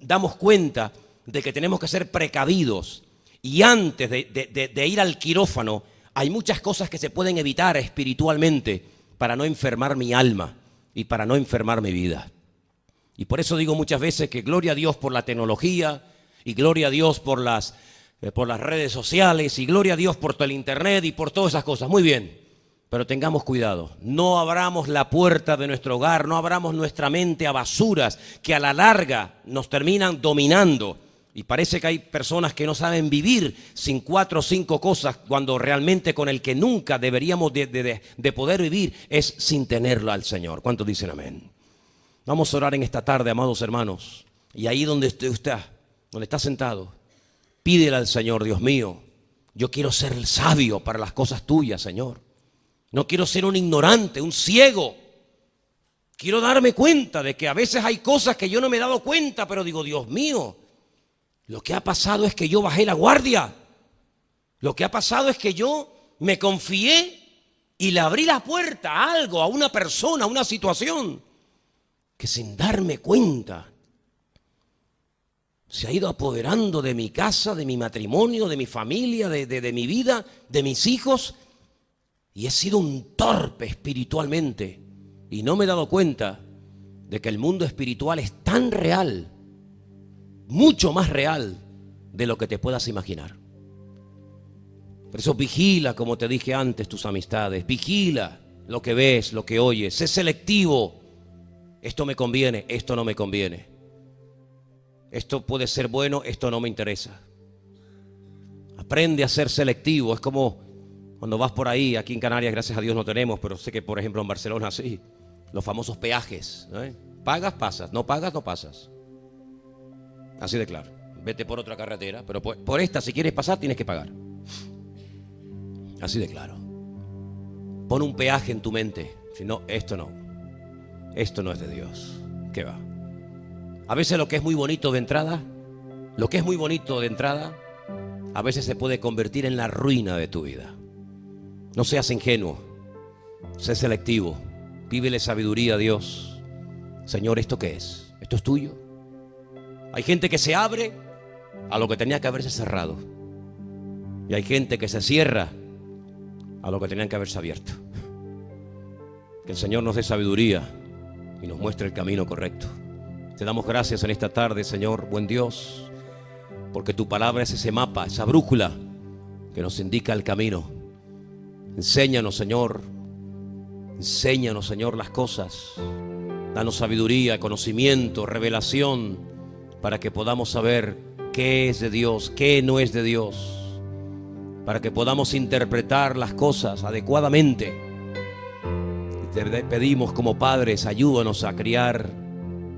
A: damos cuenta de que tenemos que ser precavidos. Y antes de ir al quirófano, hay muchas cosas que se pueden evitar espiritualmente para no enfermar mi alma y para no enfermar mi vida. Y por eso digo muchas veces que gloria a Dios por la tecnología y gloria a Dios por las redes sociales y gloria a Dios por todo el internet y por todas esas cosas. Muy bien. Pero tengamos cuidado, no abramos la puerta de nuestro hogar, no abramos nuestra mente a basuras que a la larga nos terminan dominando. Y parece que hay personas que no saben vivir sin 4 o 5 cosas, cuando realmente con el que nunca deberíamos de poder vivir es sin tenerlo al Señor. ¿Cuántos dicen amén? Vamos a orar en esta tarde, amados hermanos. Y ahí donde usted está, donde está sentado, Pídele al Señor, Dios mío, yo quiero ser sabio para las cosas tuyas, Señor. No quiero ser un ignorante, un ciego. Quiero darme cuenta de que a veces hay cosas que yo no me he dado cuenta, pero digo, Dios mío, lo que ha pasado es que yo bajé la guardia. Lo que ha pasado es que yo me confié y le abrí la puerta a algo, a una persona, a una situación, que sin darme cuenta se ha ido apoderando de mi casa, de mi matrimonio, de mi familia, de mi vida, de mis hijos, y he sido un torpe espiritualmente y no me he dado cuenta de que el mundo espiritual es tan real, mucho más real de lo que te puedas imaginar. Por eso vigila, como te dije antes, tus amistades. Vigila lo que ves, lo que oyes. Sé selectivo. Esto me conviene, esto no me conviene. Esto puede ser bueno, esto no me interesa. Aprende a ser selectivo. Es como cuando vas por ahí, aquí en Canarias, gracias a Dios no tenemos, pero sé que por ejemplo en Barcelona sí, los famosos peajes, ¿no? Pagas, pasas. No pagas, no pasas. Así de claro. Vete por otra carretera, pero por esta, si quieres pasar, tienes que pagar. Así de claro. Pon un peaje en tu mente. Si no, esto no. Esto no es de Dios. ¿Qué va? A veces lo que es muy bonito de entrada, a veces se puede convertir en la ruina de tu vida. No seas ingenuo. Sé selectivo. Pídele sabiduría a Dios. Señor, ¿esto qué es? ¿Esto es tuyo? Hay gente que se abre a lo que tenía que haberse cerrado. Y hay gente que se cierra a lo que tenían que haberse abierto. Que el Señor nos dé sabiduría y nos muestre el camino correcto. Te damos gracias en esta tarde, Señor, buen Dios, porque tu palabra es ese mapa, esa brújula que nos indica el camino. Enséñanos, Señor, las cosas. Danos sabiduría, conocimiento, revelación, para que podamos saber qué es de Dios, qué no es de Dios, para que podamos interpretar las cosas adecuadamente. Y te pedimos como padres, ayúdanos a criar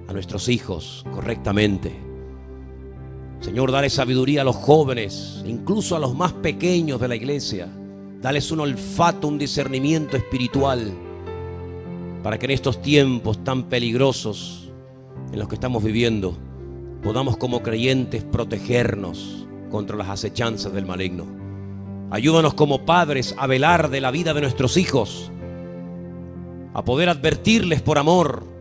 A: a nuestros hijos correctamente. Señor, dale sabiduría a los jóvenes, incluso a los más pequeños de la iglesia. Dales un olfato, un discernimiento espiritual, para que en estos tiempos tan peligrosos en los que estamos viviendo, podamos como creyentes protegernos contra las acechanzas del maligno. Ayúdanos como padres a velar de la vida de nuestros hijos, a poder advertirles por amor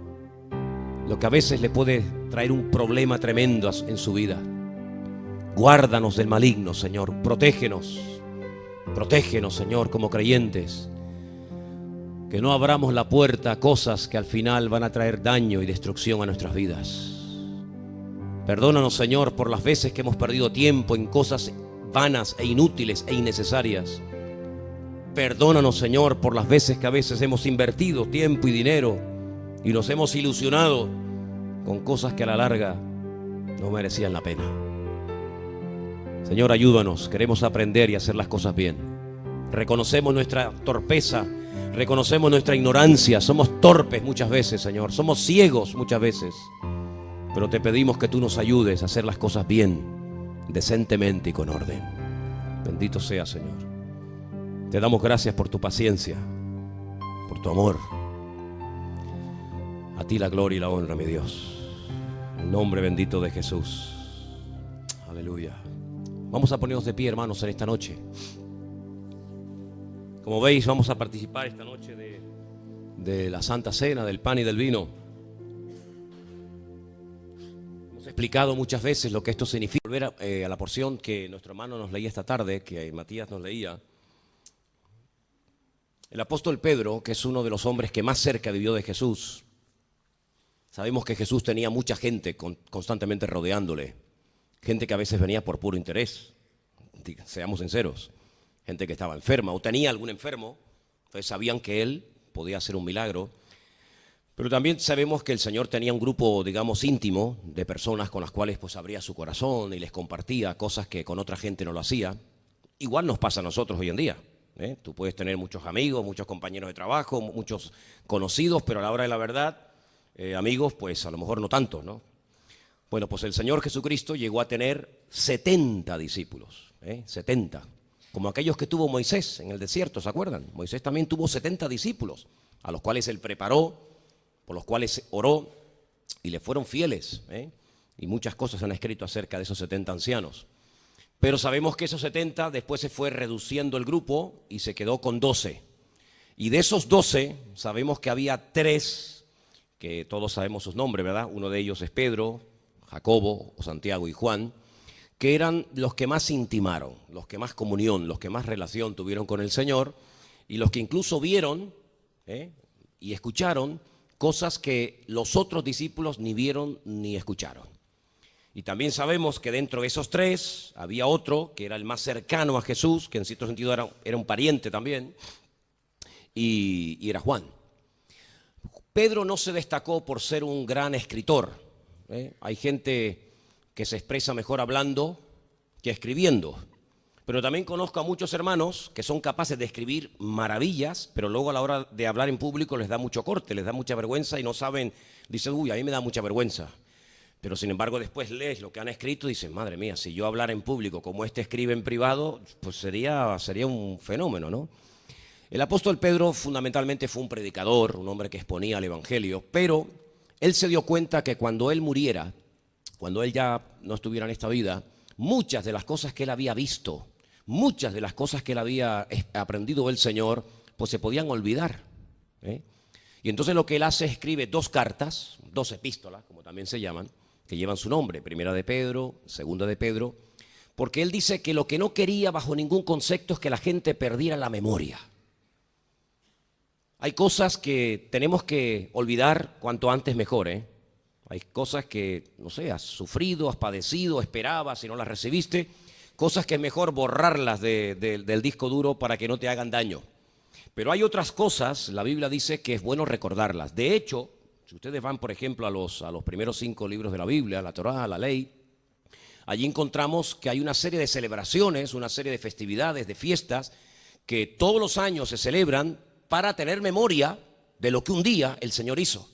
A: lo que a veces le puede traer un problema tremendo en su vida. Guárdanos del maligno, Señor. Protégenos, Señor, como creyentes. Que no abramos la puerta a cosas que al final van a traer daño y destrucción a nuestras vidas. Perdónanos, Señor, por las veces que hemos perdido tiempo en cosas vanas e inútiles e innecesarias. Perdónanos, Señor, por las veces que a veces hemos invertido tiempo y dinero y nos hemos ilusionado con cosas que a la larga no merecían la pena. Señor, ayúdanos, queremos aprender y hacer las cosas bien. Reconocemos nuestra torpeza, reconocemos nuestra ignorancia, somos torpes muchas veces, Señor, somos ciegos muchas veces, pero te pedimos que tú nos ayudes a hacer las cosas bien, decentemente y con orden. Bendito sea, Señor. Te damos gracias por tu paciencia, por tu amor. A ti la gloria y la honra, mi Dios. En el nombre bendito de Jesús. Aleluya. Vamos a ponernos de pie, hermanos, en esta noche. Como veis, vamos a participar esta noche de la Santa Cena, del pan y del vino. Hemos explicado muchas veces lo que esto significa. Volver a la porción que nuestro hermano nos leía esta tarde, que Matías nos leía. El apóstol Pedro, que es uno de los hombres que más cerca vivió de Jesús, sabemos que Jesús tenía mucha gente constantemente rodeándole. Gente que a veces venía por puro interés, seamos sinceros. Gente que estaba enferma o tenía algún enfermo, entonces sabían que él podía hacer un milagro. Pero también sabemos que el Señor tenía un grupo, digamos, íntimo de personas con las cuales pues abría su corazón y les compartía cosas que con otra gente no lo hacía. Igual nos pasa a nosotros hoy en día. Tú puedes tener muchos amigos, muchos compañeros de trabajo, muchos conocidos, pero a la hora de la verdad, amigos, pues a lo mejor no tanto, ¿no? Bueno, pues el Señor Jesucristo llegó a tener 70 discípulos, 70. Como aquellos que tuvo Moisés en el desierto, ¿se acuerdan? Moisés también tuvo 70 discípulos, a los cuales él preparó, por los cuales oró y le fueron fieles. Y muchas cosas se han escrito acerca de esos 70 ancianos. Pero sabemos que esos 70 después se fue reduciendo el grupo y se quedó con 12. Y de esos 12 sabemos que había 3, que todos sabemos sus nombres, ¿verdad? Uno de ellos es Pedro, Jacobo, Santiago y Juan, que eran los que más intimaron, los que más comunión, los que más relación tuvieron con el Señor y los que incluso vieron y escucharon cosas que los otros discípulos ni vieron ni escucharon. Y también sabemos que dentro de esos 3 había otro que era el más cercano a Jesús, que en cierto sentido era un pariente también, y era Juan. Pedro no se destacó por ser un gran escritor. Hay gente que se expresa mejor hablando que escribiendo. Pero también conozco a muchos hermanos que son capaces de escribir maravillas, pero luego a la hora de hablar en público les da mucho corte, les da mucha vergüenza y no saben, dicen, uy, a mí me da mucha vergüenza. Pero sin embargo después lees lo que han escrito y dices, madre mía, si yo hablara en público como este escribe en privado, pues sería un fenómeno, ¿no? El apóstol Pedro fundamentalmente fue un predicador, un hombre que exponía el evangelio, pero él se dio cuenta que cuando él muriera, cuando él ya no estuviera en esta vida, muchas de las cosas que él había visto, muchas de las cosas que él había aprendido del Señor, pues se podían olvidar. Y entonces lo que él hace es escribe 2 cartas, 2 epístolas, como también se llaman, que llevan su nombre, primera de Pedro, segunda de Pedro, porque él dice que lo que no quería bajo ningún concepto es que la gente perdiera la memoria. Hay cosas que tenemos que olvidar cuanto antes mejor, Hay cosas que, no sé, has sufrido, has padecido, esperabas y no las recibiste. Cosas que es mejor borrarlas del disco duro para que no te hagan daño. Pero hay otras cosas, la Biblia dice que es bueno recordarlas. De hecho, si ustedes van, por ejemplo, a los primeros 5 libros de la Biblia, la Torá, la Ley, allí encontramos que hay una serie de celebraciones, una serie de festividades, de fiestas, que todos los años se celebran para tener memoria de lo que un día el Señor hizo.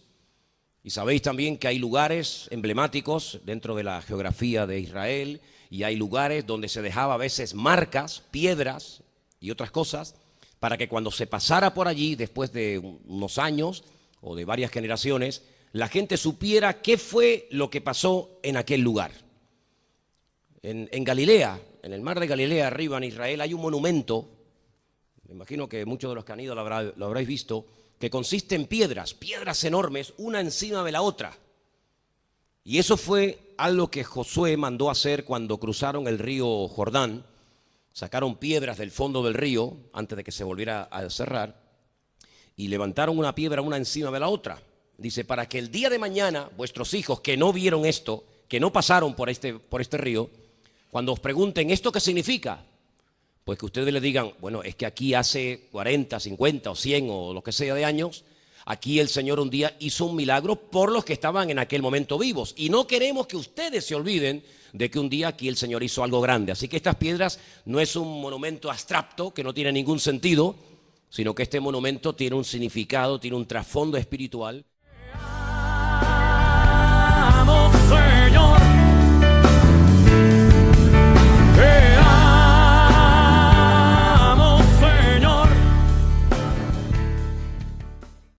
A: Y sabéis también que hay lugares emblemáticos dentro de la geografía de Israel y hay lugares donde se dejaba a veces marcas, piedras y otras cosas para que cuando se pasara por allí después de unos años o de varias generaciones, la gente supiera qué fue lo que pasó en aquel lugar. En Galilea, en el mar de Galilea, arriba en Israel, hay un monumento, me imagino que muchos de los que han ido lo habréis visto, que consiste en piedras enormes, una encima de la otra. Y eso fue algo que Josué mandó hacer cuando cruzaron el río Jordán. Sacaron piedras del fondo del río antes de que se volviera a cerrar y levantaron una piedra una encima de la otra. Dice, para que el día de mañana vuestros hijos que no vieron esto, que no pasaron por este río, cuando os pregunten, ¿esto qué significa? Pues que ustedes le digan, bueno, es que aquí hace 40, 50 o 100 o lo que sea de años, aquí el Señor un día hizo un milagro por los que estaban en aquel momento vivos. Y no queremos que ustedes se olviden de que un día aquí el Señor hizo algo grande. Así que estas piedras no es un monumento abstracto que no tiene ningún sentido, sino que este monumento tiene un significado, tiene un trasfondo espiritual. Señor.